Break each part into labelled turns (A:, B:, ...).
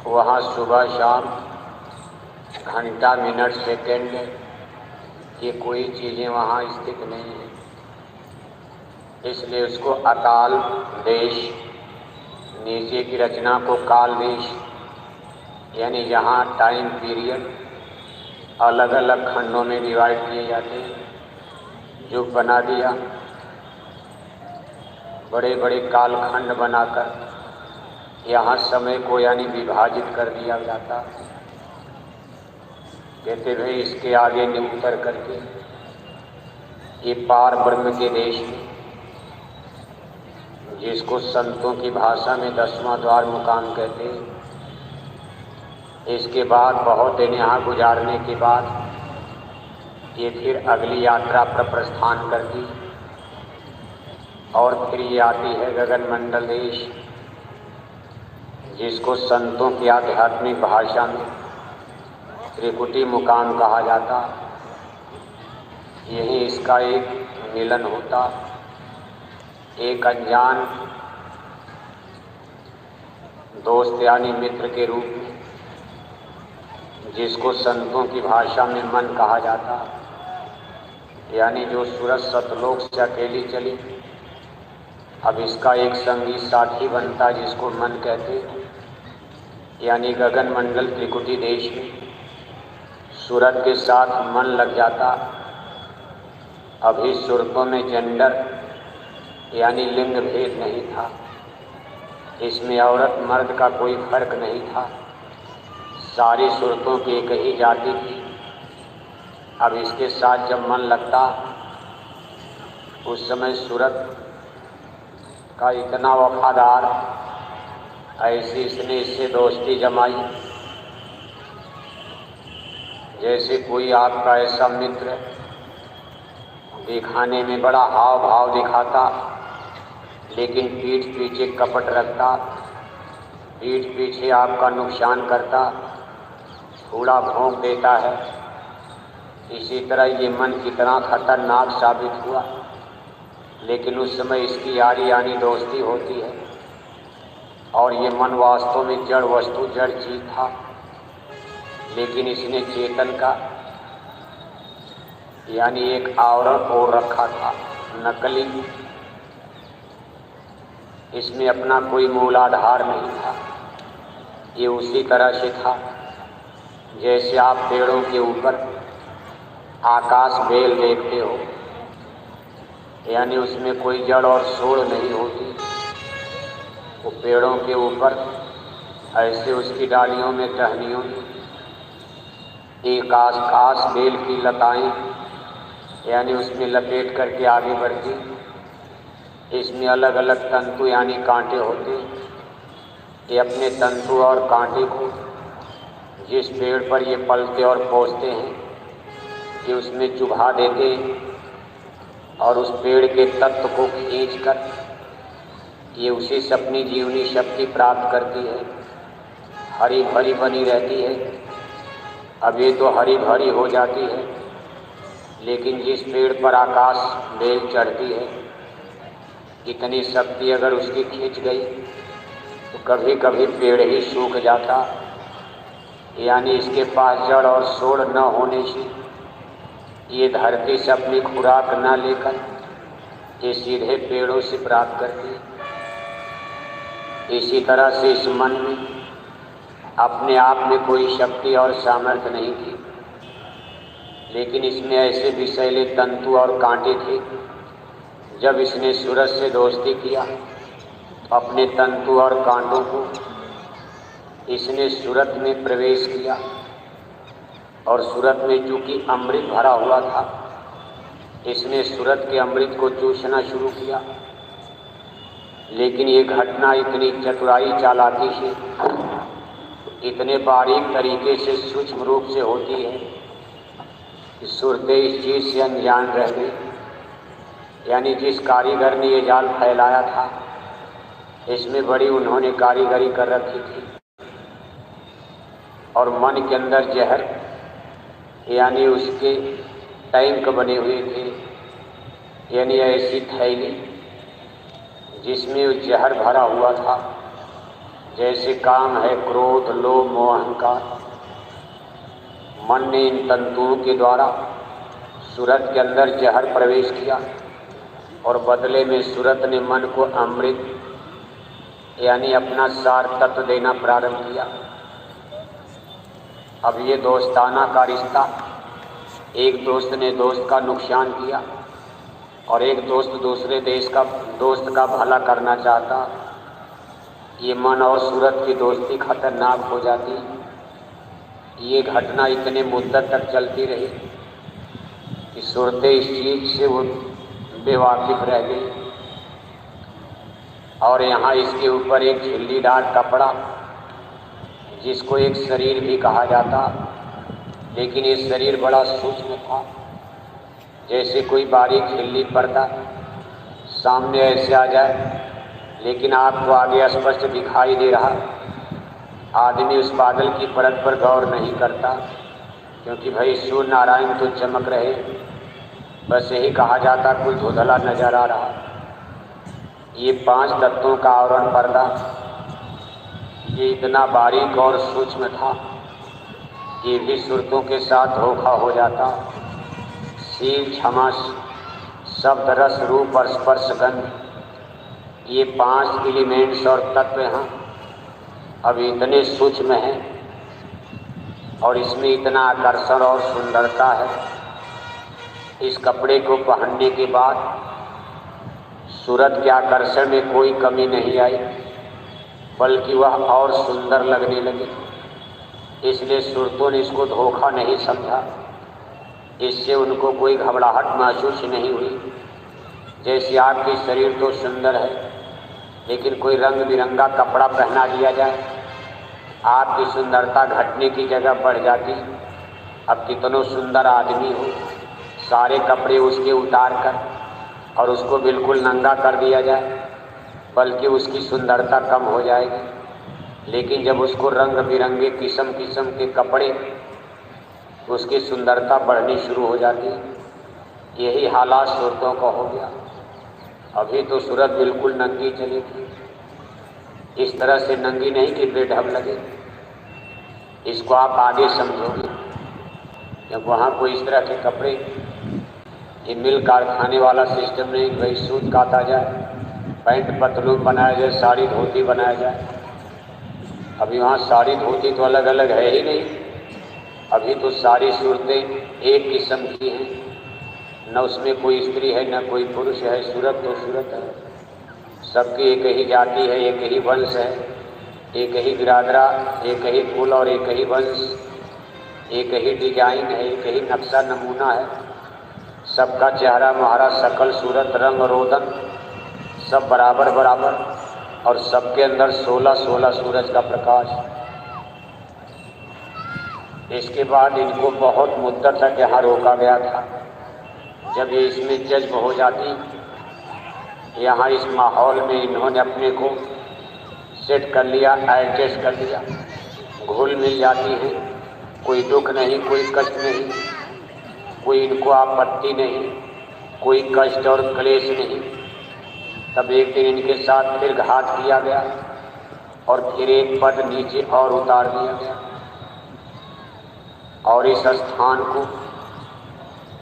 A: वहाँ सुबह शाम घंटा मिनट सेकंड ये कोई चीज़ें वहाँ स्थित नहीं है, इसलिए उसको अकाल देश, नीचे की रचना को काल देश यानी जहाँ टाइम पीरियड अलग अलग खंडों में डिवाइड किए जाते हैं, जो बना दिया। बड़े बड़े कालखंड बनाकर यहाँ समय को यानी विभाजित कर दिया जाता। कहते भाई इसके आगे ने उतर करके ये पार ब्रह्म के देश में, जिसको संतों की भाषा में 10वां द्वार मुकाम कहते हैं, इसके बाद बहुत दिन यहाँ गुजारने के बाद ये फिर अगली यात्रा पर प्रस्थान करती और फिर ये आती है गगन मंडल देश, जिसको संतों की आध्यात्मिक भाषा में त्रिकुटी मुकाम कहा जाता। यही इसका एक मिलन होता, एक अनजान दोस्त यानी मित्र के रूप में, जिसको संतों की भाषा में मन कहा जाता, यानी जो सूरज सतलोक से अकेली चली, अब इसका एक संगी साथी बनता जिसको मन कहते, यानी गगन मंडल त्रिकुटी देश में सूरज के साथ मन लग जाता। अभी सूरतों में जेंडर यानी लिंग भेद नहीं था, इसमें औरत मर्द का कोई फर्क नहीं था, सारी सूरतों की एक ही जाति थी। अब इसके साथ जब मन लगता, उस समय सूरत का इतना वफादार, ऐसी इसने इससे दोस्ती जमाई जैसे कोई आपका ऐसा मित्र दिखाने में बड़ा हाव भाव दिखाता, लेकिन पीठ पीछे कपट रखता, पीठ पीछे आपका नुकसान करता, थोड़ा भोंक देता है। इसी तरह ये मन कितना खतरनाक साबित हुआ, लेकिन उस समय इसकी यारी यानी दोस्ती होती है। और ये मन वास्तव में जड़ वस्तु, जड़ चीज था, लेकिन इसने चेतन का यानी एक आवरण ओढ़ रखा था, नकली। इसमें अपना कोई मूलाधार नहीं था। ये उसी तरह से था जैसे आप पेड़ों के ऊपर आकाश बेल देखते हो, यानी उसमें कोई जड़ और सोड़ नहीं होती। वो पेड़ों के ऊपर ऐसे उसकी डालियों में, टहनियों में एक आकाश बेल की लताएं यानी उसमें लपेट करके आगे बढ़ती। इसमें अलग अलग तंतु यानी कांटे होते। ये अपने तंतु और कांटे को जिस पेड़ पर ये पलते और पहुँचते हैं, ये उसमें चुभा देते और उस पेड़ के तत्व को खींचकर ये उसी से अपनी जीवनी शक्ति प्राप्त करती है, हरी भरी बनी रहती है। अब ये तो हरी भरी हो जाती है, लेकिन जिस पेड़ पर आकाश बेल चढ़ती है, इतनी शक्ति अगर उसकी खींच गई तो कभी कभी पेड़ ही सूख जाता। यानी इसके पास जड़ और सोड़ न होने से ये धरती से अपनी खुराक न लेकर ये सीधे पेड़ों से प्राप्त करती। इसी तरह से इस मन में अपने आप में कोई शक्ति और सामर्थ्य नहीं थी, लेकिन इसमें ऐसे विषैले तंतु और कांटे थे। जब इसने सूरज से दोस्ती किया तो अपने तंतु और कांटों को इसने सूरत में प्रवेश किया, और सूरत में चूँकि अमृत भरा हुआ था, इसने सूरत के अमृत को चूसना शुरू किया। लेकिन ये घटना इतनी चतुराई चालाकी से, इतने बारीक तरीके से, सूक्ष्म रूप से होती है कि सूरतें इस चीज़ से अनजान रह गई। यानी जिस कारीगर ने ये जाल फैलाया था, इसमें बड़ी उन्होंने कारीगरी कर रखी थी, और मन के अंदर जहर यानी उसके टैंक बने हुए थे, यानी ऐसी थैली जिसमें जहर भरा हुआ था, जैसे काम है क्रोध, लोभ, मोह, अहंकार, मन ने इन तंतुओं के द्वारा सूरत के अंदर जहर प्रवेश किया और बदले में सूरत ने मन को अमृत यानी अपना सार तत्व देना प्रारंभ किया। अब ये दोस्ताना का रिश्ता, एक दोस्त ने दोस्त का नुकसान किया और एक दोस्त दूसरे दोस्त का भला करना चाहता, ये मन और सूरत की दोस्ती खतरनाक हो जाती। ये घटना इतने मुद्दत तक चलती रही कि सूरतें इस चीज़ से वो बेवाकिफ रह गई। और यहाँ इसके ऊपर एक झिल्लीदार कपड़ा, जिसको एक शरीर भी कहा जाता, लेकिन ये शरीर बड़ा सूक्ष्म था, जैसे कोई बारीक झिल्ली पर्दा सामने ऐसे आ जाए लेकिन आपको आगे स्पष्ट दिखाई दे रहा। आदमी उस बादल की परत पर गौर नहीं करता, क्योंकि भाई सूर्य नारायण तो चमक रहे, बस यही कहा जाता कुछ धुंधला नजर आ रहा। ये 5 तत्वों का आवरण पर्दा ये इतना बारीक और सूक्ष्म था कि भी सूरतों के साथ धोखा हो जाता। शील, क्षमा, शब्द, रस, रूप और स्पर्श, गंध, ये 5 एलिमेंट्स और तत्व यहाँ अब इतने सूक्ष्म हैं और इसमें इतना आकर्षण और सुंदरता है। इस कपड़े को पहनने के बाद सूरत के आकर्षण में कोई कमी नहीं आई, बल्कि वह और सुंदर लगने लगे। इसलिए सूरतों ने इसको धोखा नहीं समझा, इससे उनको कोई घबराहट महसूस नहीं हुई। जैसे आपकी शरीर तो सुंदर है, लेकिन कोई रंग बिरंगा कपड़ा पहना दिया जाए, आपकी सुंदरता घटने की जगह बढ़ जाती। अब कितनों सुंदर आदमी हो, सारे कपड़े उसके उतार कर और उसको बिल्कुल नंगा कर दिया जाए, बल्कि उसकी सुंदरता कम हो जाएगी। लेकिन जब उसको रंग बिरंगे किस्म किस्म के कपड़े, उसकी सुंदरता बढ़नी शुरू हो जाती। यही हालात सूरतों का हो गया। अभी तो सूरत बिल्कुल नंगी चलेगी, इस तरह से नंगी नहीं कि बेढब लगे। इसको आप आगे समझोगे जब वहाँ कोई इस तरह के कपड़े, ये मिल कारखाने वाला सिस्टम नहीं कि भाई सूत काटा जाए, पैंट पतलून बनाया जाए, साड़ी धोती बनाया जाए। अभी वहाँ साड़ी धोती तो अलग अलग है ही नहीं। अभी तो सारी सूरतें एक किस्म की हैं, न उसमें कोई स्त्री है न कोई पुरुष है। सूरत तो सूरत है, सबकी एक ही जाति है, एक ही वंश है, एक ही बिरादरा, एक ही कुल और एक ही वंश, एक ही डिजाइन है, एक ही नक्शा नमूना है। सबका चेहरा मुहारा, शकल, सूरत, रंग, रोदन सब बराबर बराबर, और सबके अंदर 16-16 सूरज का प्रकाश। इसके बाद इनको बहुत मुद्दत तक यहाँ रोका गया था। जब ये इसमें जज्ब हो जाती, यहाँ इस माहौल में इन्होंने अपने को सेट कर लिया, एडजस्ट कर लिया, घुल मिल जाती है। कोई दुख नहीं, कोई कष्ट नहीं, कोई इनको आपत्ति नहीं, कोई कष्ट और क्लेश नहीं। तब एक दिन इनके साथ फिर घात किया गया और फिर एक पद नीचे और उतार दिया गया, और इस स्थान को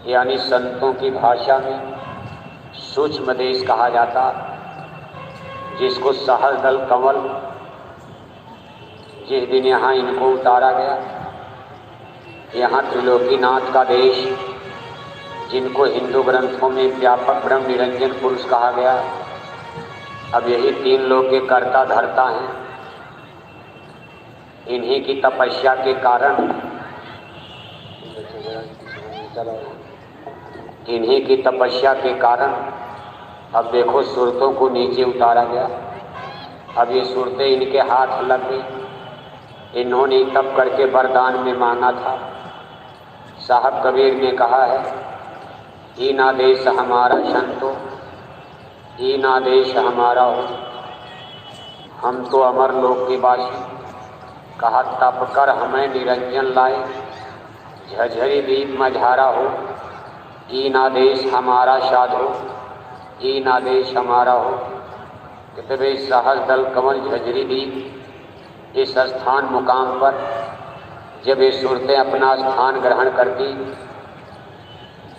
A: यानी संतों की भाषा में सूक्ष्म देश कहा जाता, जिसको सहस्रदल कमल जिस दिन यहाँ इनको उतारा गया, यहाँ त्रिलोकीनाथ का देश, जिनको हिंदू ग्रंथों में व्यापक ब्रह्म निरंजन पुरुष कहा गया। अब यही 3 लोक के कर्ता धर्ता हैं। इन्हीं की तपस्या के कारण, इन्हीं की तपस्या के कारण अब देखो सूरतों को नीचे उतारा गया। अब ये सूरतें इनके हाथ लग गई। इन्होंने तप करके वरदान में मांगा था। साहब कबीर ने कहा है, ईन आदेश हमारा संतो, ईन आदेश हमारा हो, हम तो अमर लोक के वासी। कहा तप कर हमें निरंजन लाए, झझरी दीप मझारा हो, ईन आदेश हमारा साधो, ईन आदेश हमारा हो। कहते भाई सहस्रदल कमल झझरी दीप इस स्थान मुकाम पर जब ये सूरतें अपना स्थान ग्रहण करती,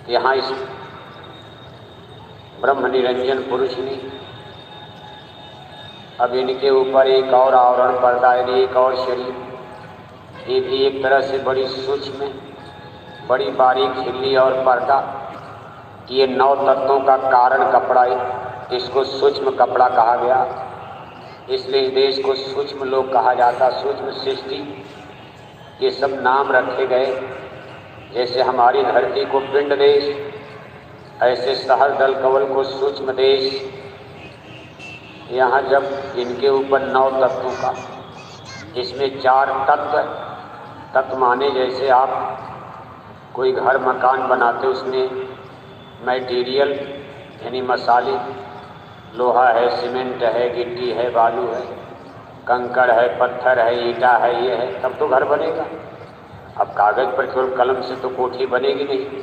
A: यहाँ इस ब्रह्म निरंजन पुरुष ने अब इनके ऊपर एक और आवरण पर्दा, यानी एक और शरीर, ये भी एक तरह से बड़ी सूक्ष्म, बड़ी बारीक झिल्ली और पर्दा, ये 9 तत्वों का कारण कपड़ा, इसको सूक्ष्म कपड़ा कहा गया। इसलिए इस देश को सूक्ष्म लोक कहा जाता, सूक्ष्म सृष्टि, ये सब नाम रखे गए। जैसे हमारी धरती को पिंड देश, ऐसे सहस्रदल कवल को सूक्ष्म देश। यहाँ जब इनके ऊपर 9 तत्वों का, इसमें 4 तत्व माने जैसे आप कोई घर मकान बनाते, उसमें मटेरियल यानी मसाले, लोहा है, सीमेंट है, गिट्टी है, बालू है, कंकड़ है, पत्थर है, ईंटा है, ये है, तब तो घर बनेगा। अब कागज़ पर केवल कलम से तो कोठी बनेगी नहीं।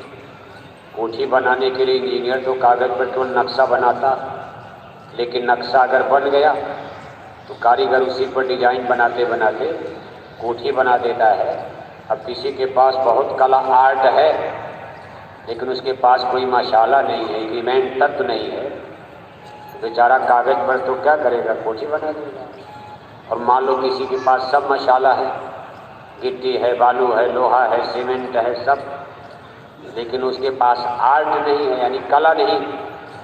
A: कोठी बनाने के लिए इंजीनियर तो कागज़ पर केवल नक्शा बनाता, लेकिन नक्शा अगर बन गया तो कारीगर उसी पर डिजाइन बनाते बनाते कोठी बना देता है। अब किसी के पास बहुत कला आर्ट है, लेकिन उसके पास कोई मसाला नहीं है, एलिमेंट तत्व नहीं है, बेचारा कागज़ पर तो क्या करेगा, कोठी बना देगा। और मान लो किसी के पास सब मसाला है, गिट्टी है, बालू है, लोहा है, सीमेंट है, सब, लेकिन उसके पास आर्ट नहीं है, यानी कला नहीं,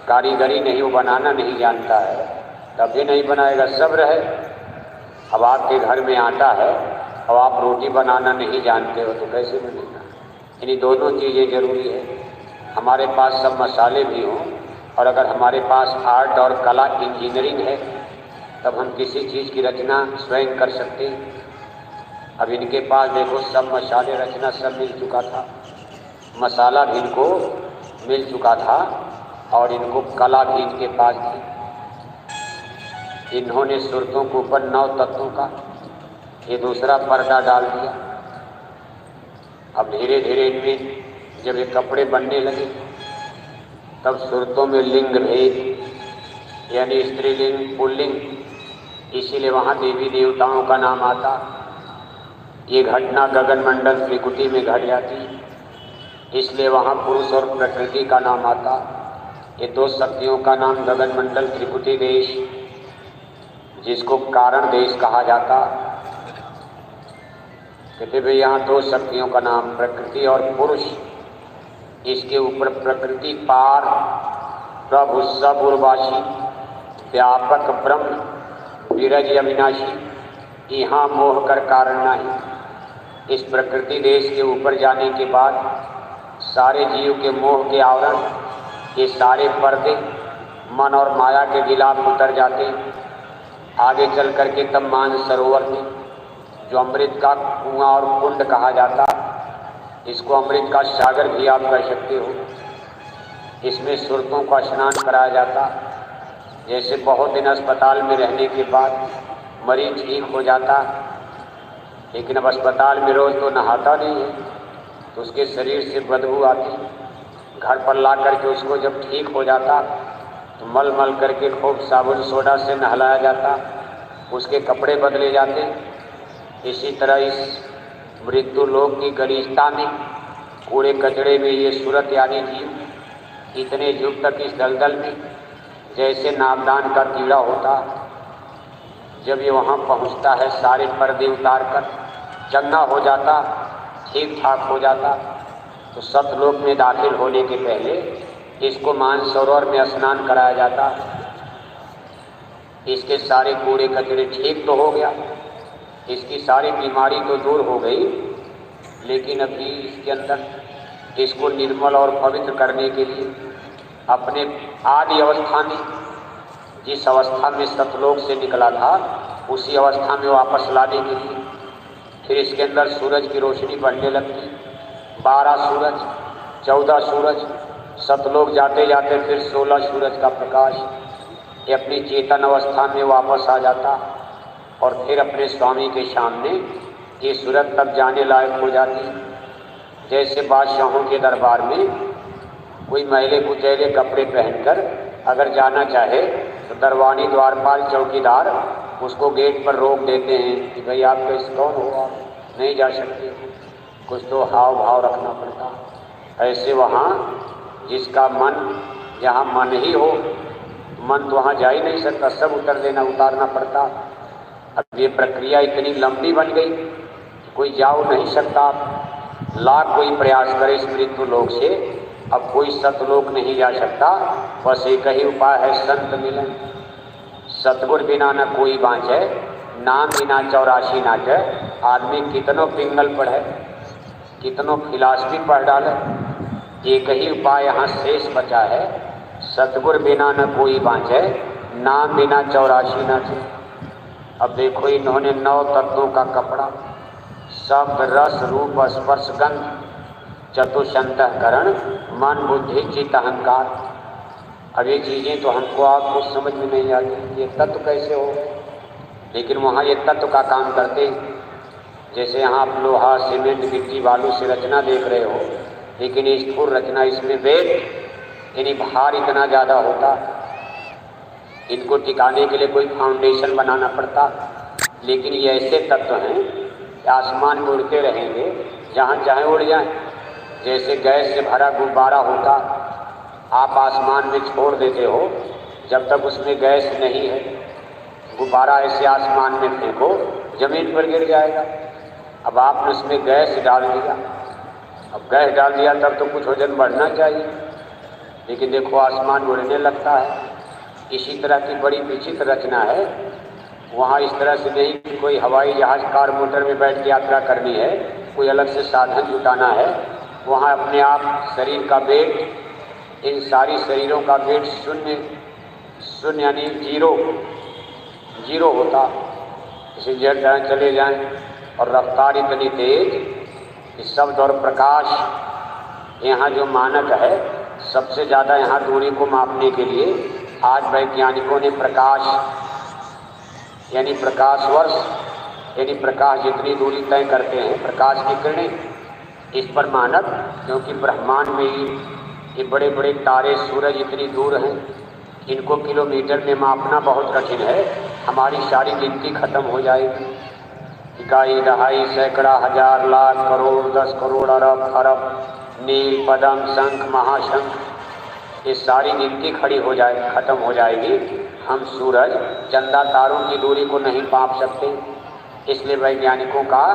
A: कारीगरी नहीं, वो बनाना नहीं जानता है, तब भी नहीं बनाएगा। सब रहे, अब आपके घर में आटा है और आप रोटी बनाना नहीं जानते हो तो कैसे बनेगा। यानी दोनों चीज़ें जरूरी है। हमारे पास सब मसाले भी हों और अगर हमारे पास आर्ट और कला, इंजीनियरिंग है, तब हम किसी चीज़ की रचना स्वयं कर सकते हैं। अब इनके पास देखो सब मसाले, रचना सब मिल चुका था, मसाला भी इनको मिल चुका था और इनको कला भी इनके पास थी। इन्होंने सूरतों के ऊपर 9 तत्वों का ये दूसरा पर्दा डाल दिया। अब धीरे धीरे इनमें जब ये कपड़े बनने लगे, तब सूरतों में लिंग भेद, यानी स्त्रीलिंग, पुल्लिंग, इसीलिए वहाँ देवी देवताओं का नाम आता। ये घटना गगन मंडल त्रिकुटी में घट जाती, इसलिए वहाँ पुरुष और प्रकृति का नाम आता। ये 2 शक्तियों का नाम गगन मंडल त्रिकुटी देश, जिसको कारण देश कहा जाता। कहते भाई यहाँ 2 शक्तियों का नाम प्रकृति और पुरुष, इसके ऊपर प्रकृति पार, प्रभु सब उर्वासी, व्यापक ब्रह्म, विरज अविनाशी, यहाँ मोह कर कारण नहीं। इस प्रकृति देश के ऊपर जाने के बाद सारे जीव के मोह के आवरण, ये सारे पर्दे मन और माया के गिलाफ उतर जाते। आगे चल करके तब मानसरोवर में, जो अमृत का कुआं और कुंड कहा जाता, इसको अमृत का सागर भी आप कह सकते हो, इसमें सूरतों का स्नान कराया जाता। जैसे बहुत दिन अस्पताल में रहने के बाद मरीज ठीक हो जाता, लेकिन अब अस्पताल में रोज़ तो नहाता नहीं है, तो उसके शरीर से बदबू आती। घर पर ला करके उसको जब ठीक हो जाता तो मल मल करके खूब साबुन सोडा से नहलाया जाता, उसके कपड़े बदले जाते। इसी तरह इस मृत्यु लोक की गरिष्ठता में, कूड़े कचड़े में ये सूरत यानी जीव इतने युग तक इस दलदल में जैसे नागदान का कीड़ा होता, जब ये वहाँ पहुँचता है सारे पर्दे उतार कर चंगा हो जाता, ठीक ठाक हो जाता, तो सतलोक में दाखिल होने के पहले इसको मानसरोवर में स्नान कराया जाता। इसके सारे कूड़े कचड़े ठीक तो हो गया, इसकी सारी बीमारी तो दूर हो गई, लेकिन अभी इसके अंदर इसको निर्मल और पवित्र करने के लिए अपने आदि अवस्था में, जिस अवस्था में सतलोक से निकला था, उसी अवस्था में वापस लाने के लिए फिर इसके अंदर सूरज की रोशनी बढ़ने लगती। 12 सूरज, 14 सूरज, सतलोक जाते जाते फिर 16 सूरज का प्रकाश, ये अपनी चेतन अवस्था में वापस आ जाता और फिर अपने स्वामी के सामने ये सूरत तब जाने लायक हो जाती। जैसे बादशाहों के दरबार में कोई मैले कुचैले कपड़े पहनकर अगर जाना चाहे तो दरबानी, द्वारपाल, चौकीदार उसको गेट पर रोक देते हैं कि भाई आप कैसे कौन हो, आप नहीं जा सकते, कुछ तो हाव भाव रखना पड़ता। ऐसे वहाँ जिसका मन, जहाँ मन ही हो, मन तो वहाँ जा ही नहीं सकता, सब उतारना पड़ता। अब ये प्रक्रिया इतनी लंबी बन गई कि कोई जाओ नहीं सकता, लाख कोई प्रयास करे इस मृत्यु लोक से, अब कोई सतलोक नहीं जा सकता। बस एक ही उपाय है, संत मिलन। सतगुर बिना न कोई बाँचे, नाम बिना 84 नाचे। आदमी कितनों पिंगल पढ़े, कितनों फिलासफी पढ़ डाले, एक ही उपाय यहाँ शेष बचा है, सतगुर बिना न कोई बाँचे, नाम बिना 84 नाचे। अब देखो इन्होंने 9 तत्वों का कपड़ा, शब्द रस रूप स्पर्श गंध चतुष्अंतःकरण मन बुद्धि चित्त अहंकार। अब ये चीज़ें तो हमको आपको समझ में नहीं आती, ये तत्व कैसे हो गए, लेकिन वहाँ ये तत्व का काम करते हैं। जैसे यहाँ आप लोहा सीमेंट गिट्टी बालू से रचना देख रहे हो, लेकिन ये स्थूल रचना, इसमें वेट यानी भार इतना ज़्यादा होता, इनको टिकाने के लिए कोई फाउंडेशन बनाना पड़ता। लेकिन ये ऐसे तत्व हैं कि आसमान में उड़ते रहेंगे, जहाँ चाहे उड़ जाएं। जैसे गैस से भरा गुब्बारा होता, आप आसमान में छोड़ देते हो, जब तक उसमें गैस नहीं है, गुब्बारा ऐसे आसमान में फेंको, जमीन पर गिर जाएगा। अब आपने उसमें गैस डाल दिया, अब गैस डाल दिया तब तो कुछ वजन बढ़ना चाहिए, लेकिन देखो आसमान उड़ने लगता है। इसी तरह की बड़ी विचित्र रचना है। वहाँ इस तरह से नहीं कि कोई हवाई जहाज कार मोटर में बैठ के यात्रा करनी है, कोई अलग से साधन जुटाना है। वहाँ अपने आप शरीर का वेट, इन सारी शरीरों का वेट शून्य यानी जीरो होता। इसे जड़ जाए चले जाएं, और रफ्तार इतनी तेज कि शब्द और प्रकाश यहाँ जो मानक है, सबसे ज़्यादा यहाँ दूरी को मापने के लिए आज वैज्ञानिकों ने प्रकाश यानी प्रकाश वर्ष यानी प्रकाश जितनी दूरी तय करते हैं, प्रकाश की किरणें, इस पर मानक, क्योंकि ब्रह्मांड में ही ये बड़े बड़े तारे सूरज इतनी दूर हैं, इनको किलोमीटर में मापना बहुत कठिन है। हमारी सारी गिनती खत्म हो जाएगी। इकाई दहाई सैकड़ा हजार लाख करोड़ 10 करोड़ अरब नील पदम शंख महाशंख, ये सारी गिनती खत्म हो जाएगी। हम सूरज चंदा तारों की दूरी को नहीं माप सकते, इसलिए वैज्ञानिकों का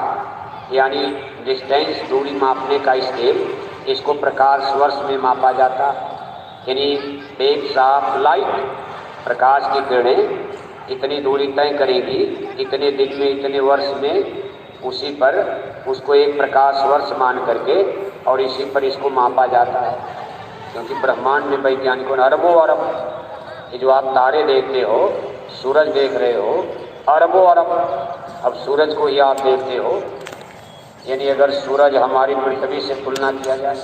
A: यानी डिस्टेंस दूरी मापने का स्केल, इसको प्रकाश वर्ष में मापा जाता। यानी वेव्स ऑफ लाइट, प्रकाश की किरणें इतनी दूरी तय करेगी, इतने दिन में इतने वर्ष में, उसी पर उसको एक प्रकाश वर्ष मान करके और इसी पर इसको मापा जाता है। क्योंकि ब्रह्मांड में वैज्ञानिकों ने अरबों अरब, ये जो आप तारे देखते हो, सूरज देख रहे हो, अरबों अरब, अब सूरज को ही आप देखते हो। यानी अगर सूरज हमारी पृथ्वी से तुलना किया जाए,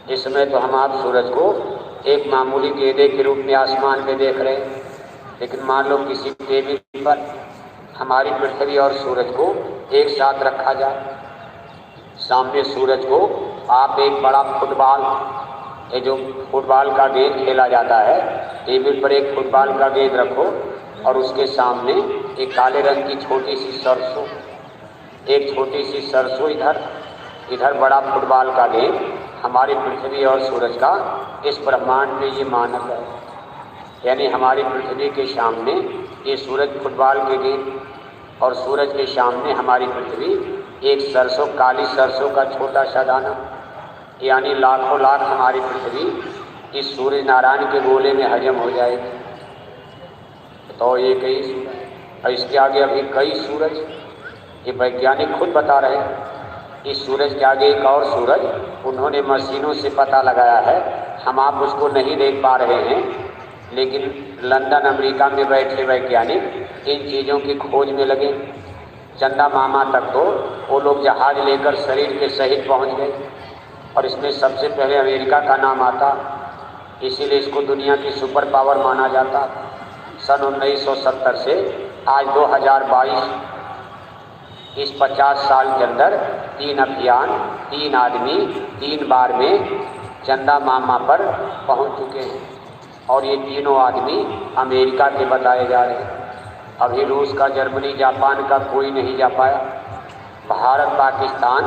A: इस समय तो हम आप सूरज को एक मामूली गेंदे के रूप में आसमान में देख रहे हैं, लेकिन मान लो किसी टेबल पर हमारी पृथ्वी और सूरज को एक साथ रखा जाए, सामने सूरज को आप एक बड़ा फुटबॉल, ये जो फुटबॉल का गेंद खेला जाता है, टेबल पर एक फुटबॉल का गेंद रखो और उसके सामने एक काले रंग की छोटी सी सरसों, एक छोटी सी सरसों इधर बड़ा फुटबॉल का गेंद, हमारी पृथ्वी और सूरज का इस ब्रह्मांड में ये मानक है। यानी हमारी पृथ्वी के सामने ये सूरज फुटबॉल के गेंद, और सूरज के सामने हमारी पृथ्वी एक सरसों, काली सरसों का छोटा सा दाना। यानी लाखों लाख हमारी पृथ्वी इस सूर्य नारायण के गोले में हजम हो जाएगी। तो ये कई सूरज, और इसके आगे अभी कई सूरज, ये वैज्ञानिक खुद बता रहे हैं। इस सूरज के आगे एक और सूरज उन्होंने मशीनों से पता लगाया है, हम आप उसको नहीं देख पा रहे हैं, लेकिन लंदन अमेरिका में बैठे वैज्ञानिक इन चीज़ों की खोज में लगे। चंदा मामा तक तो वो लोग जहाज लेकर शरीर के सहित पहुंच गए, और इसमें सबसे पहले अमेरिका का नाम आता, इसीलिए इसको दुनिया की सुपर पावर माना जाता। सन 1970 से आज 2022, इस 50 साल के अंदर 3 अभियान, 3 आदमी 3 बार में चंदा मामा पर पहुंच चुके हैं, और ये तीनों आदमी अमेरिका के बताए जा रहे हैं। अभी रूस का, जर्मनी, जापान का कोई नहीं जा पाया। भारत पाकिस्तान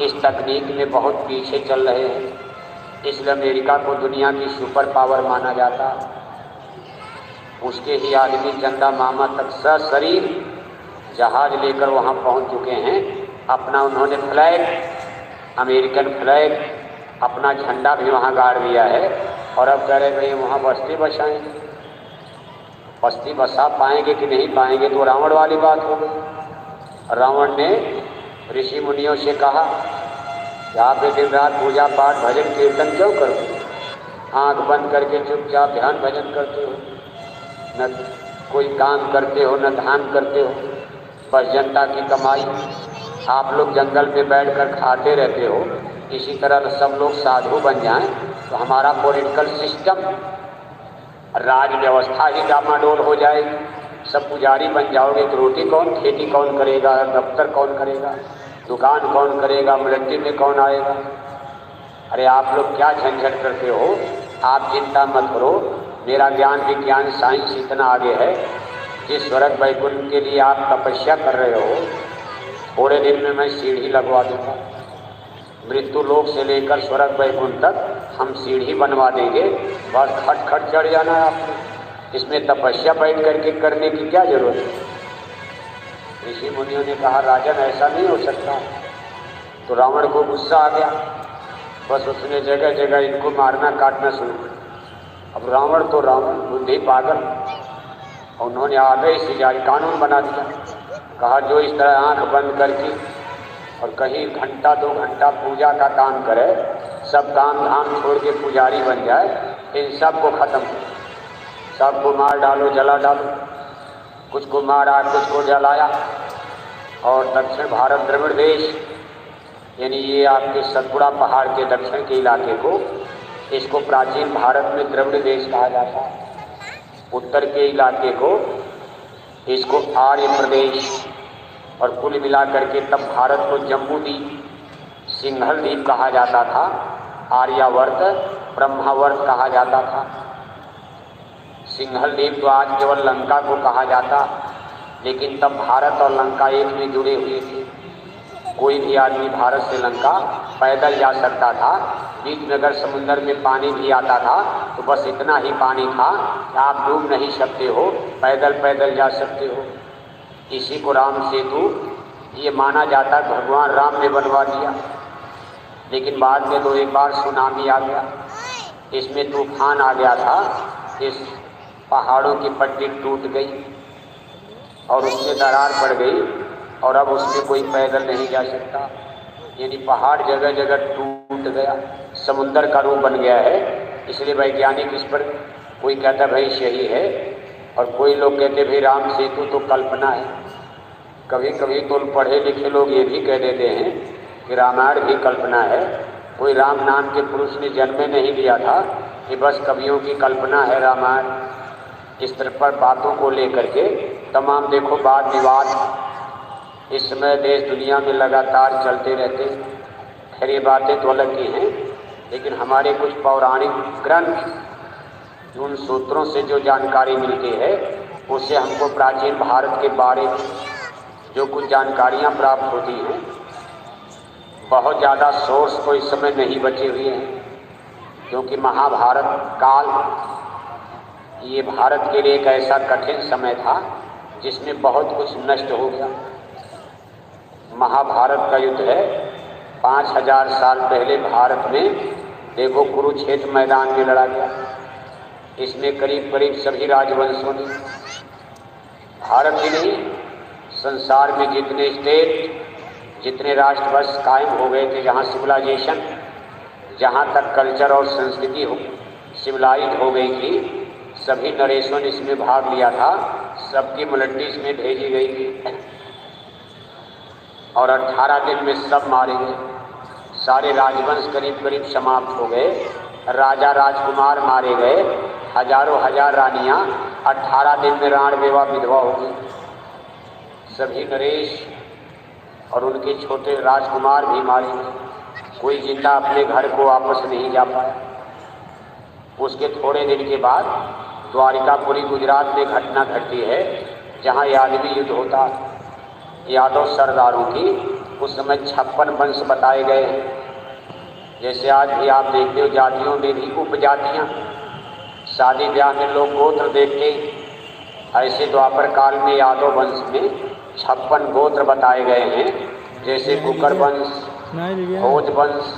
A: इस तकनीक में बहुत पीछे चल रहे हैं। इसलिए अमेरिका को दुनिया की सुपर पावर माना जाता। उसके ही आदमी चंदा मामा तक सशरीर जहाज लेकर वहाँ पहुँच चुके हैं। अपना उन्होंने फ्लैग, अमेरिकन फ्लैग, अपना झंडा भी वहाँ गाड़ दिया है और अब कह रहे भाई वहाँ बस्ती बसाएंगे। बस्ती बसा पाएंगे कि नहीं पाएंगे तो रावण वाली बात हो गई। रावण ने ऋषि मुनियों से कहा कि आप दिन रात पूजा पाठ भजन कीर्तन क्यों करते हो? आँख बंद करके चुपचाप ध्यान भजन करते हो, न कोई काम करते हो न ध्यान करते हो, बस जनता की कमाई। आप लोग जंगल में बैठकर खाते रहते हो। इसी तरह सब लोग साधु बन जाएं तो हमारा पॉलिटिकल सिस्टम, राज व्यवस्था ही डामाडोल हो जाएगी। सब पुजारी बन जाओगे तो रोटी कौन, खेती कौन करेगा, दफ्तर कौन करेगा, दुकान कौन करेगा, मिलिट्री में कौन आएगा? अरे आप लोग क्या झंझट करते हो? आप चिंता मत करो, मेरा ज्ञान विज्ञान साइंस इतना आगे है। जिस स्वर्ग वैकुंठ के लिए आप तपस्या कर रहे हो, थोड़े दिन में मैं सीढ़ी लगवा दूंगा। मृत्यु लोक से लेकर स्वर्ग वैकुंठ तक हम सीढ़ी बनवा देंगे, बस खट खट चढ़ जाना है आपको। इसमें तपस्या बैठ करके करने की क्या जरूरत है? ऋषि मुनियों ने कहा राजन ऐसा नहीं हो सकता। तो रावण को गुस्सा आ गया, बस उसने जगह जगह इनको मारना काटना शुरू किया। अब रावण तो रावण, बुद्धि पागल, और उन्होंने आदेश से जारी कानून बना दिया। कहा जो इस तरह आंख बंद करके और कहीं घंटा 2 घंटा पूजा का काम करे, सब काम धाम छोड़ के पुजारी बन जाए, इन सब को खत्म करो, सबको मार डालो, जला डालो। कुछ को मारा, कुछ को जलाया। और दक्षिण भारत द्रविड़ देश, यानी ये आपके सतपुड़ा पहाड़ के दक्षिण के इलाके को, इसको प्राचीन भारत में द्रविड़ देश कहा जाता है। उत्तर के इलाके को इसको आर्य प्रदेश, और कुल मिलाकर के तब भारत को जम्बू द्वीप, सिंघल द्वीप कहा जाता था। आर्यावर्त, ब्रह्मावर्त कहा जाता था। सिंघल द्वीप तो आज केवल लंका को कहा जाता, लेकिन तब भारत और लंका एक में जुड़े हुए थे। कोई भी आदमी भारत से लंका पैदल जा सकता था। बीच में अगर समुद्र में पानी भी आता था तो बस इतना ही पानी था कि आप डूब नहीं सकते हो, पैदल पैदल जा सकते हो। इसी को राम सेतु ये माना जाता, भगवान राम ने बनवा दिया। लेकिन बाद में तो एक बार सुनामी आ गया, इसमें तूफान आ गया था, इस पहाड़ों की पट्टी टूट गई और उसमें दरार पड़ गई और अब उसमें कोई पैदल नहीं जा सकता। यानी पहाड़ जगह जगह टूट गया, समुद्र का रूप बन गया है। इसलिए वैज्ञानिक इस पर कोई कहता भाई सही है, और कोई लोग कहते भाई राम सेतु तो कल्पना है। कभी कभी तो पढ़े लिखे लोग ये भी कह देते हैं कि रामायण भी कल्पना है। कोई राम नाम के पुरुष ने जन्म नहीं लिया था कि बस कवियों की कल्पना है रामायण। इस तरह पर बातों को लेकर के तमाम देखो वाद विवाद इस समय देश दुनिया में लगातार चलते रहते। खैर ये बातें तो अलग की हैं, लेकिन हमारे कुछ पौराणिक ग्रंथ, उन सूत्रों से जो जानकारी मिलती है उससे हमको प्राचीन भारत के बारे में जो कुछ जानकारियाँ प्राप्त होती हैं, बहुत ज़्यादा सोर्स तो इस समय नहीं बचे हुए हैं, क्योंकि महाभारत काल ये भारत के लिए एक ऐसा कठिन समय था जिसमें बहुत कुछ नष्ट हो गया। महाभारत का युद्ध है 5000 साल पहले भारत में, देखो कुरुक्षेत्र मैदान में लड़ा गया। इसमें करीब करीब सभी राजवंशों ने, भारत ही नहीं संसार में जितने स्टेट, जितने राष्ट्रवंश कायम हो गए थे, जहाँ सिविलाइजेशन, जहाँ तक कल्चर और संस्कृति हो सिविलाइज हो गई थी, सभी नरेशों ने इसमें भाग लिया था। सबकी मिलिट्री इसमें भेजी गई थी और 18 दिन में सब मारे गए। सारे राजवंश करीब करीब समाप्त हो गए, राजा राजकुमार मारे गए, हजारों हजार रानियां 18 दिन में राण बेवा विधवा हो गई। सभी नरेश और उनके छोटे राजकुमार भी मारे गए। कोई जिंदा अपने घर को वापस नहीं जा पाया। उसके थोड़े दिन के बाद द्वारिकापुरी गुजरात में घटना घटती है, जहाँ यादवी युद्ध होता यादव सरदारों की, उस समय 56 वंश बताए गए हैं। जैसे आज भी आप देखते हो जातियों में भी उपजातियाँ, शादी ब्याह में लोग गोत्र देखते, ऐसे द्वापर काल में यादव वंश में 56 गोत्र बताए गए हैं। जैसे कुकर वंश, भोज वंश,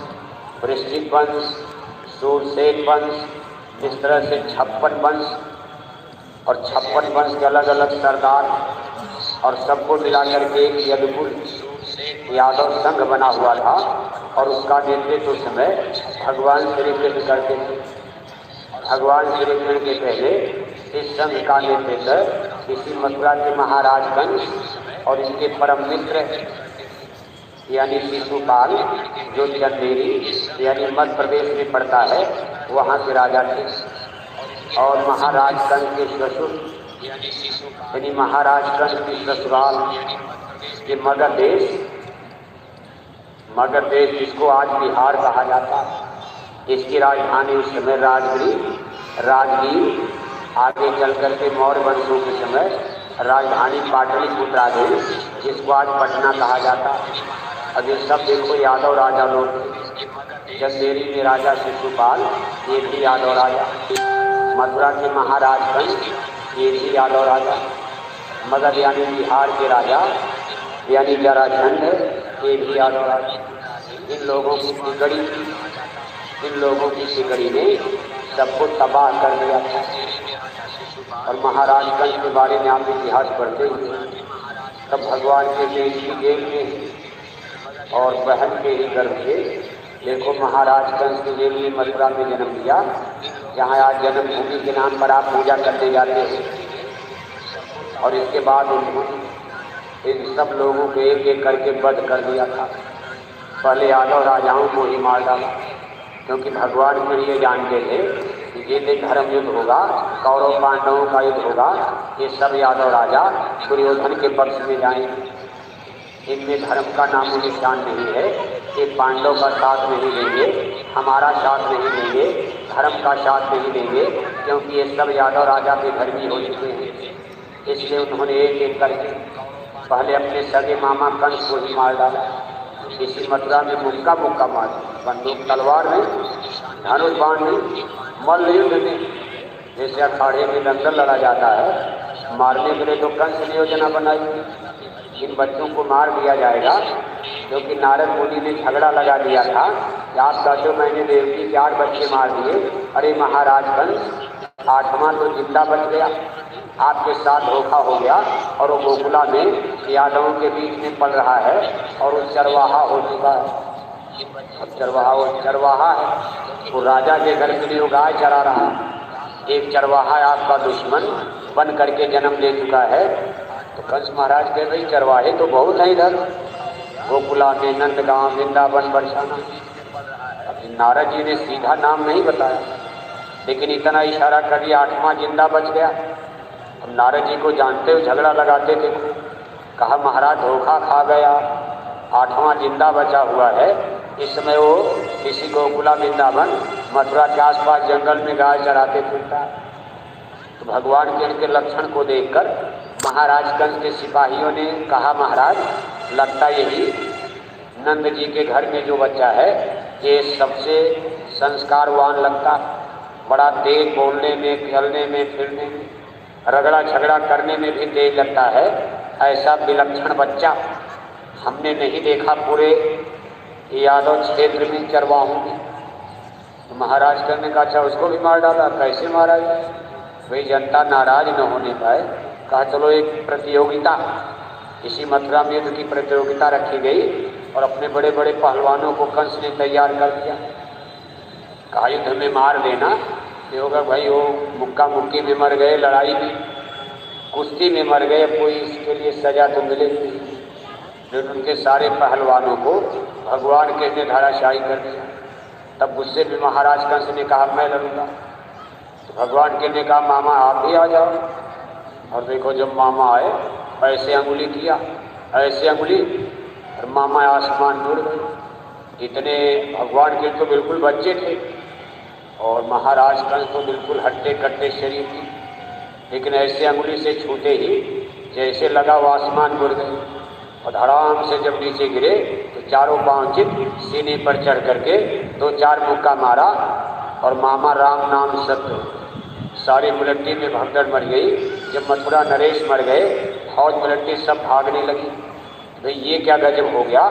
A: वृश्चिक वंश, सूरसेन वंश, इस तरह से 56 वंश और 56 वंश के अलग अलग सरदार, और सबको मिलाकर के एक अद्भुत यादव संघ बना हुआ था। और उसका नेतृत्व उस समय भगवान श्री कृष्ण करते थे। भगवान श्री कृष्ण के पहले इस संघ का नेतृत्व इसी मथुरा के महाराज कंस और इनके परम मित्र यानी शिशुपाल, जो चंदेरी यानी मध्य प्रदेश में पड़ता है, वहाँ के राजा थे। और महाराज कंस के ससुर यानी महाराज कंस की ससुराल ये मगध देश जिसको आज बिहार कहा जाता है, इसकी राजधानी उस समय राजगीर, आगे चल करके मौर्य वंशों के समय राजधानी पाटलिपुत्रा गई, जिसको आज पटना कहा जाता है। अब ये सब देखो यादव राजा लोग थे। चंदेरी में राजा शिशुपाल, ये भी यादव राजा। मथुरा के महाराज कंस, ये भी यादव राजा। मगध यानी बिहार के राजा यानी जरासंध, ये भी यादव राजा। इन लोगों की सिकड़ी ने सबको तबाह कर दिया था। और महाराज कंस के बारे में आप इतिहास पढ़ते हुए, तब भगवान के देश की जेल में और बहन के ही गर्भ से देखो महाराज कंस के जेल में मथुरा में जन्म लिया, जहाँ आज जन्मभूमि के नाम पर आप पूजा करने जाते हैं। और इसके बाद उन्होंने इन सब लोगों को एक एक करके वध कर दिया था। पहले यादव राजाओं को ही मार डाला, क्योंकि भगवान को ये जानते थे कि ये धर्म युद्ध होगा, कौरव पांडवों का युद्ध होगा, ये सब यादव राजा दुर्योधन के पक्ष में जाएंगे। इनमें धर्म का नाम निशान नहीं है। ये पांडव का साथ नहीं लेंगे, हमारा साथ नहीं लेंगे, धर्म का साथ नहीं लेंगे, क्योंकि ये सब यादव राजा के धर्मी हो चुके हैं। इसलिए उन्होंने एक एक करके पहले अपने सगे मामा कंस को ही मार डाला। इसी मथुरा में मुक्का मार, बंदूक तलवार में, धनुष बाण में, मल्ल युद्ध में, जैसे अखाड़े में दंगल लड़ा जाता है, मारने के लिए तो कंस ने योजना बनाई। इन बच्चों को मार दिया जाएगा, क्योंकि नारद मुनि ने झगड़ा लगा दिया था कि आप कहते हो मैंने देवकी 4 बच्चे मार दिए, अरे महाराज कंस 8वां तो जिंदा बच गया, आपके साथ धोखा हो गया। और वो गोकुला में यादवों के बीच में पड़ रहा है और वो चरवाहा हो चुका है। अब चरवाहा है, वो राजा के घर के लिए वो गाय चरा रहा। एक चरवाहा आपका दुश्मन बन करके जन्म ले चुका है। तो कंस महाराज कह भाई चरवाहे तो बहुत है इधर गोकुला में, नंदगांव, वृंदावन, बरसाना। अब नारद जी ने सीधा नाम नहीं बताया, लेकिन इतना इशारा कर दिया 8वां जिंदा बच गया। अब नारद जी को जानते हो झगड़ा लगाते थे, कहा महाराज धोखा खा गया, 8वां जिंदा बचा हुआ है। इस समय वो किसी गोकुला, वृंदावन, मथुरा के आसपास जंगल में गाय चराते फिरता। तो भगवान के इनके लक्षण को देखकर महाराज कंस के सिपाहियों ने कहा महाराज लगता यही नंद जी के घर में जो बच्चा है ये सबसे संस्कारवान लगता, बड़ा तेज बोलने में, चलने में, फिरने में, रगड़ा झगड़ा करने में भी तेज लगता है। ऐसा विलक्षण बच्चा हमने नहीं देखा पूरे यादव क्षेत्र में चरवाहों में। तो महाराज करने का अच्छा उसको भी मार डाला। कैसे मारा जाए भाई, जनता नाराज न होने पाए। कहा चलो एक प्रतियोगिता, इसी मथुरा में युद्ध की प्रतियोगिता रखी गई और अपने बड़े बड़े पहलवानों को कंस ने तैयार कर दिया। कहा युद्ध में मार देना, ये होगा भाई वो मुक्का मुक्की में मर गए, लड़ाई में, कुश्ती में मर गए, अब कोई इसके लिए सजा तो मिलेगी। फिर उनके सारे पहलवानों को भगवान के ने धाराशाही कर दिया। तब गुस्से में महाराज कंस ने कहा मैं लड़ूंगा। तो भगवान के ने कहा मामा आप भी आ जाओ। और देखो जब मामा आए ऐसे अंगुली किया, ऐसे अंगुली, और मामा आसमान जुड़ गए। इतने भगवान के तो बिल्कुल बच्चे थे और महाराज कंस तो बिल्कुल हट्टे कट्टे शरीर थी, लेकिन ऐसे अंगुली से छूते ही जैसे लगा वो आसमान गिर गए और धड़ाम से जब नीचे गिरे तो चारों पांव चित सीने पर चढ़ करके 2-4 मुक्का मारा और मामा राम नाम सत्य। सारी मुलट्टी में भगदड़ मर गई। जब मथुरा नरेश मर गए, फौज मुलट्टी सब भागने लगी। भाई ये क्या गजब हो गया,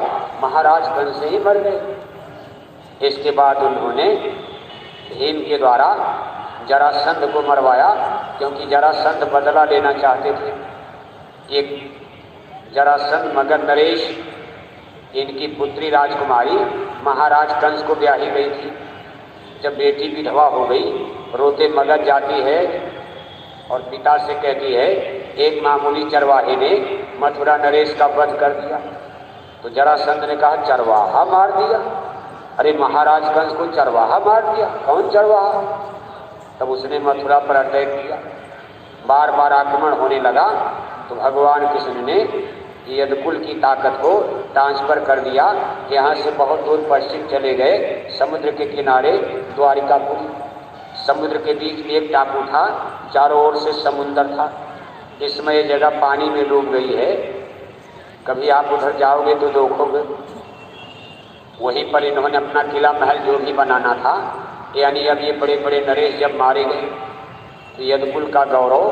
A: महाराज कंस से ही मर गए। इसके बाद उन्होंने भीम के द्वारा जरासंध को मरवाया, क्योंकि जरासंध बदला लेना चाहते थे। एक जरासंध मगर नरेश, इनकी पुत्री राजकुमारी महाराज कंस को ब्याही गई थी। जब बेटी विधवा हो गई, रोते मगध जाती है और पिता से कहती है एक मामूली चरवाहे ने मथुरा नरेश का वध कर दिया। तो जरासंध ने कहा चरवाहा मार दिया? अरे महाराज कंस को चरवाहा मार दिया? कौन चरवाहा? तब उसने मथुरा पर अटैक किया। बार बार आक्रमण होने लगा तो भगवान कृष्ण ने यदकुल की ताकत को ट्रांसफर कर दिया। यहाँ से बहुत दूर पश्चिम चले गए, समुद्र के किनारे द्वारिकापुरी। समुद्र के बीच एक टापू था, चारों ओर से समुद्र था। इस समय ये जगह पानी में डूब गई है। कभी आप उधर जाओगे तो देखोगे वहीं पर इन्होंने अपना किला महल जो भी बनाना था, यानी अब ये बड़े बड़े नरेश जब मारे गए तो यदकुल का गौरव,